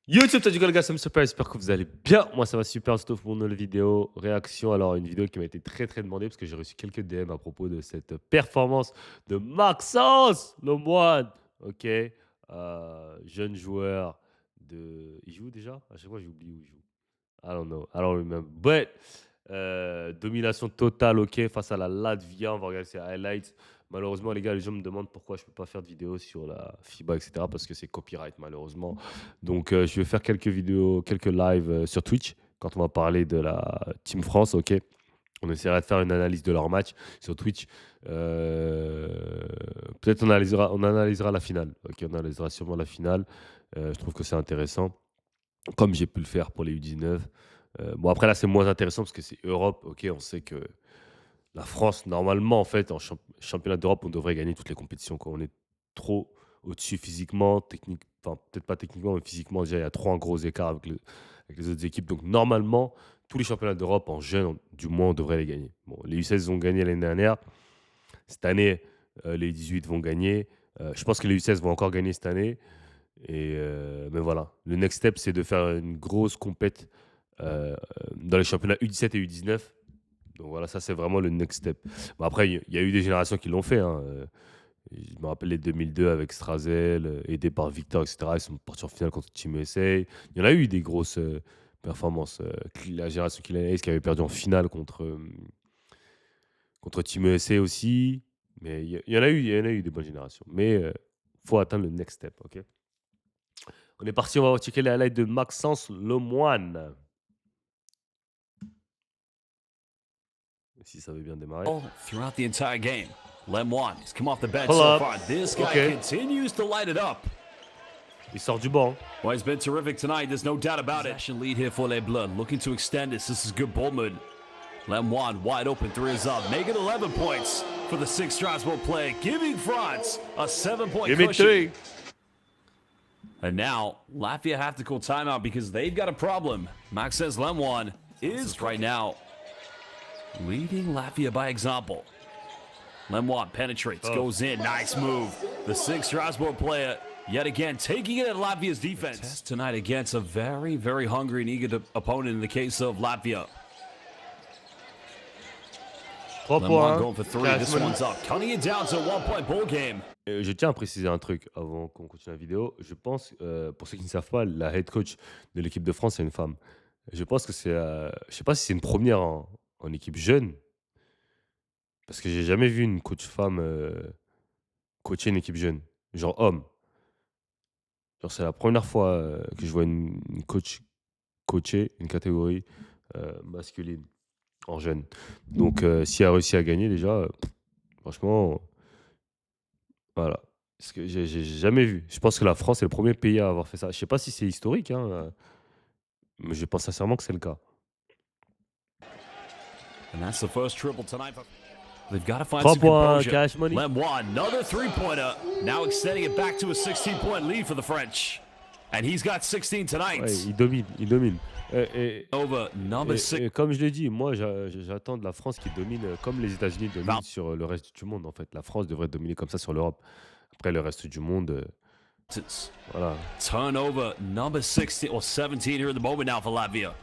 YouTube, t'as du gars, les gars, ça me super, j'espère que vous allez bien. Moi, ça va super, sauf pour une nouvelle vidéo réaction. Alors, une vidéo qui m'a été très demandée parce que j'ai reçu quelques DM à propos de cette performance de Maxence Lemoine. Ok, jeune joueur de. Il joue déjà? À chaque fois, j'oublie où il joue. I don't know, I don't remember. But, domination totale, ok, face à la Latvia. On va regarder ses highlights. Malheureusement, les gars, les gens me demandent pourquoi je ne peux pas faire de vidéos sur la FIBA, etc. Parce que c'est copyright, malheureusement. Donc, je vais faire quelques vidéos, quelques lives sur Twitch quand on va parler de la Team France, ok. On essaiera de faire une analyse de leur match sur Twitch. Peut-être on analysera la finale. Ok, on analysera sûrement la finale. Je trouve que c'est intéressant, comme j'ai pu le faire pour les U19. Bon, après, là, c'est moins intéressant parce que c'est Europe. Ok, on sait que la France, normalement, en fait, en championnat d'Europe, on devrait gagner toutes les compétitions, quoi. On est trop au-dessus physiquement, technique, enfin, peut-être pas techniquement, mais physiquement, déjà, il y a trop un gros écart avec les autres équipes. Donc, normalement, tous les championnats d'Europe, en jeunes, du moins, on devrait les gagner. Bon, les U16 ont gagné l'année dernière. Cette année, les U18 vont gagner. Je pense que les U16 vont encore gagner cette année. Mais voilà, le next step, c'est de faire une grosse compète dans les championnats U17 et U19. Donc voilà, ça c'est vraiment le next step. Bon, après, il y a eu des générations qui l'ont fait, hein. Je me rappelle les 2002 avec Strazel, aidé par Victor, etc. Ils sont partis en finale contre Team USA. Il y en a eu des grosses performances. La génération Kylian Hayes qui avait perdu en finale contre Team USA aussi. Mais il y en a eu des bonnes générations. Mais il faut atteindre le next step, ok. On est parti, on va checker les highlights de Maxence Lemoine. Si ça veut bien démarrer. Throughout the entire game. Lemoine has come off the bench Hold so up. far. This guy Okay. continues to light it up. Il sort du banc. Well, he's been terrific tonight. There's no doubt about it. Possession lead here for Les Bleus. Looking to extend this. This is good ball movement. Lemoine wide open. Three is up. Making 11 points for the 6th Strasbourg player. Giving France a 7-point Give me cushion. 3. And now, Latvia have to call timeout because they've got a problem. Maxence Lemoine is right now leading Latvia by example. Lemoine penetrates, goes in, nice move. The 6th Strasbourg player, yet again, taking it at Latvia's defense. Test tonight against a very hungry and eager opponent in the case of Latvia. 3 Lemoine points. going for three. This one's up. Cutting it down to a 1-point ball game. Je tiens à préciser un truc avant qu'on continue la vidéo. Je pense, pour ceux qui ne savent pas, la head coach de l'équipe de France, c'est une femme. Je pense que c'est, je sais pas si c'est une première en équipe jeune, parce que j'ai jamais vu une coach femme coacher une équipe jeune, genre homme. Genre c'est la première fois que je vois une coach coacher une catégorie masculine en jeune. Donc si elle a réussi à gagner déjà, franchement, voilà. Parce que j'ai jamais vu. Je pense que la France est le premier pays à avoir fait ça. Je sais pas si c'est historique, hein, mais je pense sincèrement que c'est le cas. And that's the first triple tonight. They've got to find 3 some points, composure. cash money. Lemoine, another three-pointer. Now extending it back to a 16-point lead for the French. And he's got 16 tonight. Ouais, il domine, il domine. Over number 6. Et comme je l'ai dit, moi j'attends de la France qui domine comme les États-Unis dominent sur le reste du monde en fait. La France devrait dominer comme ça sur l'Europe. Après le reste du monde, voilà. Turnover number 16 or 17 here in the moment now for Latvia.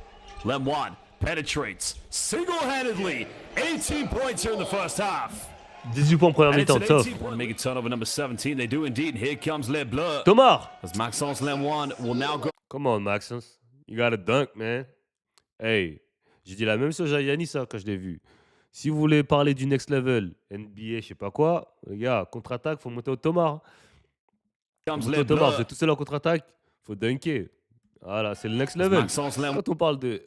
Lemoine penetrates single-handedly. 18 points here in the first half. 18 points en première And it's mi-temps, an tough. 18-point make it turnover number 17. They do indeed. Here comes Les Bleus. Thomas! As Maxence Lemoine will now go. Come on, Maxence. You gotta dunk, man. Hey, j'ai dit la même chose à Yanis hein, quand je l'ai vu. Si vous voulez parler du next level, NBA, je sais pas quoi, les gars, contre-attaque, faut monter au Thomas. Comes Faut monter Les au Thomas, vous Bleus. êtes tout seul en contre-attaque, faut dunker. Voilà, c'est le next level. Maxence Lemoine. Quand on parle de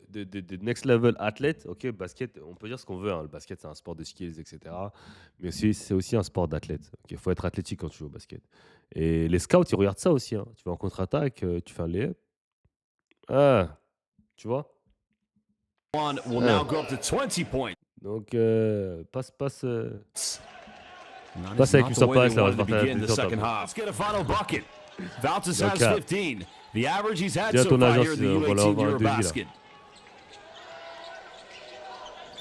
next level athlète, ok, basket, on peut dire ce qu'on veut. Hein. Le basket, c'est un sport de skills, etc. Mais c'est aussi un sport d'athlète. Il faut être athlétique quand tu joues au basket. Et les scouts, ils regardent ça aussi. Hein. Tu vas en contre-attaque, tu fais un layup. Ah, tu vois. Will now go up to 20 points. Donc, passe Not Passe avec not the Christophe way Paes, they là, on wanted va to se faire begin the plaisir, second pardon. half. Let's get a final bucket. Valtis No has cap. 15. The average he's had Dis à so ton far agent here in si the on va leur U18 avoir un devis, là. Eurobasket.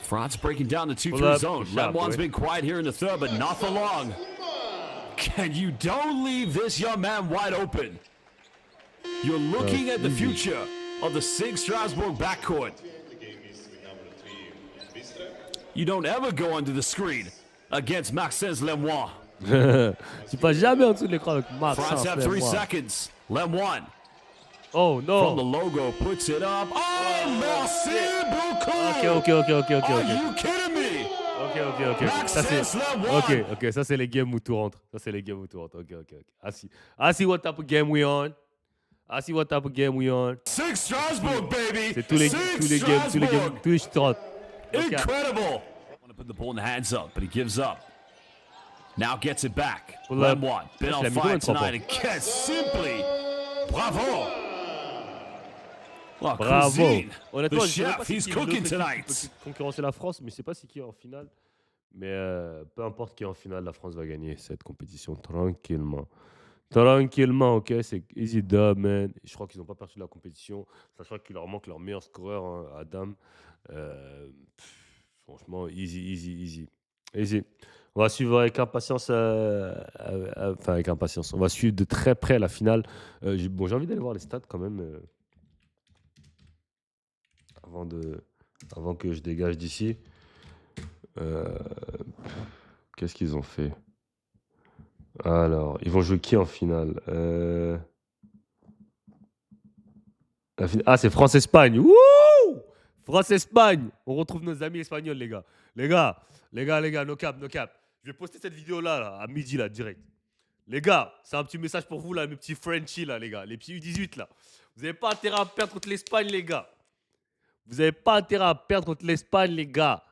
France breaking down the Pull 2-3 up, zone. good shot, Lemoine's boy. been quiet here in the third, but not for long. Can you don't leave this young man wide open? You're looking at the easy. future of the SIG Strasbourg backcourt. You don't ever go under the screen against Maxence Lemoine. Tu passes jamais en dessous de l'écran avec Maxence France have 3 Lemoine. seconds. Lemoine Oh from the non. logo puts it up. Oh, merci beaucoup. Ok. Are you kidding me? Ok. Ça Maxence c'est. Lemoine. Ok. Ça c'est les games où tout rentre. Ok. I see what type of game we on. SIG Strasbourg, baby. C'est tous les games, tous les rentrent. Incredible. Want to put the ball in the hands up, but he gives up. Now gets it back. Pull up. Lemoine, been Je on l'ai mis fire combien de fois, tonight and gets simply. Bravo. Well, Bravo. Cuisine, Honnêtement, the je sais chef, pas si he's qui est l'autre cooking équipe qui tonight. peut concurrencer la France, mais je sais pas si qui est en finale. Mais peu importe qui est en finale, la France va gagner cette compétition tranquillement. Ok, c'est easy dub, man. Je crois qu'ils n'ont pas perdu la compétition, sachant qu'il leur manque leur meilleur scoreur, hein, Adam. Franchement, easy. On va suivre avec impatience, avec impatience. On va suivre de très près la finale. J'ai envie d'aller voir les stats quand même avant que je dégage d'ici. Qu'est-ce qu'ils ont fait? Alors, ils vont jouer qui en finale? Ah, c'est France-Espagne. Wouh! France-Espagne. On retrouve nos amis espagnols, les gars. Les gars, no cap. Je vais poster cette vidéo-là là, à midi, là, direct. Les gars, c'est un petit message pour vous, là, mes petits Frenchies, là, les gars. Les petits U18, là. Vous n'avez pas intérêt à perdre contre l'Espagne, les gars.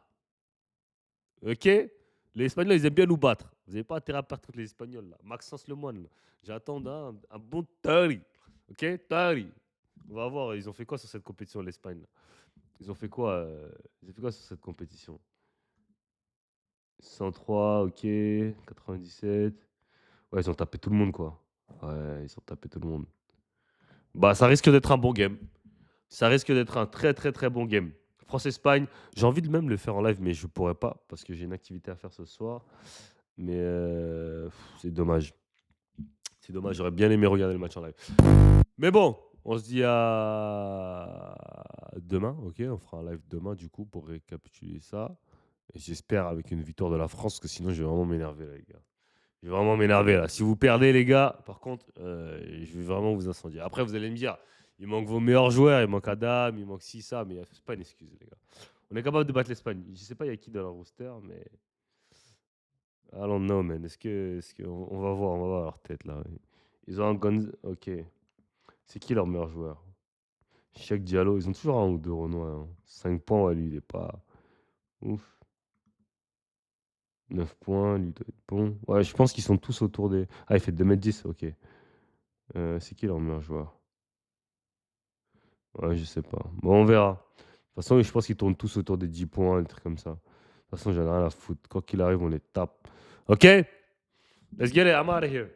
Ok? Les Espagnols, ils aiment bien nous battre. Vous n'avez pas intérêt à perdre contre les Espagnols, là. Maxence Lemoine, là. J'attends un bon 30. Ok? 30. On va voir, ils ont fait quoi sur cette compétition, l'Espagne, là? Ils ont fait quoi sur cette compétition? 103, ok. 97. Ouais, ils ont tapé tout le monde, quoi. Ouais, ils ont tapé tout le monde. Bah, ça risque d'être un bon game. Ça risque d'être un très, très, très bon game. France-Espagne, j'ai envie de même le faire en live, mais je pourrais pas parce que j'ai une activité à faire ce soir. Mais c'est dommage. J'aurais bien aimé regarder le match en live. Mais bon, on se dit à demain, ok? On fera un live demain, du coup, pour récapituler ça. Et j'espère avec une victoire de la France, parce que sinon, je vais vraiment m'énerver, là, les gars. Je vais vraiment m'énerver, là. Si vous perdez, les gars, par contre, je vais vraiment vous incendier. Après, vous allez me dire, il manque vos meilleurs joueurs, il manque Adam, il manque ci, ça, mais c'est pas une excuse, les gars. On est capable de battre l'Espagne. Je sais pas, il y a qui dans leur roster, mais I don't know, man. On va voir leur tête, là. Ils ont un Ok. C'est qui leur meilleur joueur? Cheikh Diallo. Ils ont toujours un ou deux Renois, hein. 5 points, ouais, lui, il est pas ouf. 9 points, lui, doit être bon. Ouais, je pense qu'ils sont tous autour des... Ah, il fait 2,10 m, ok. C'est qui leur meilleur joueur? Ouais, je sais pas. Bon, on verra. De toute façon, je pense qu'ils tournent tous autour des 10 points, des trucs comme ça. De toute façon, j'en ai rien à foutre. Quoi qu'il arrive, on les tape. Ok? Let's get it. I'm out of here.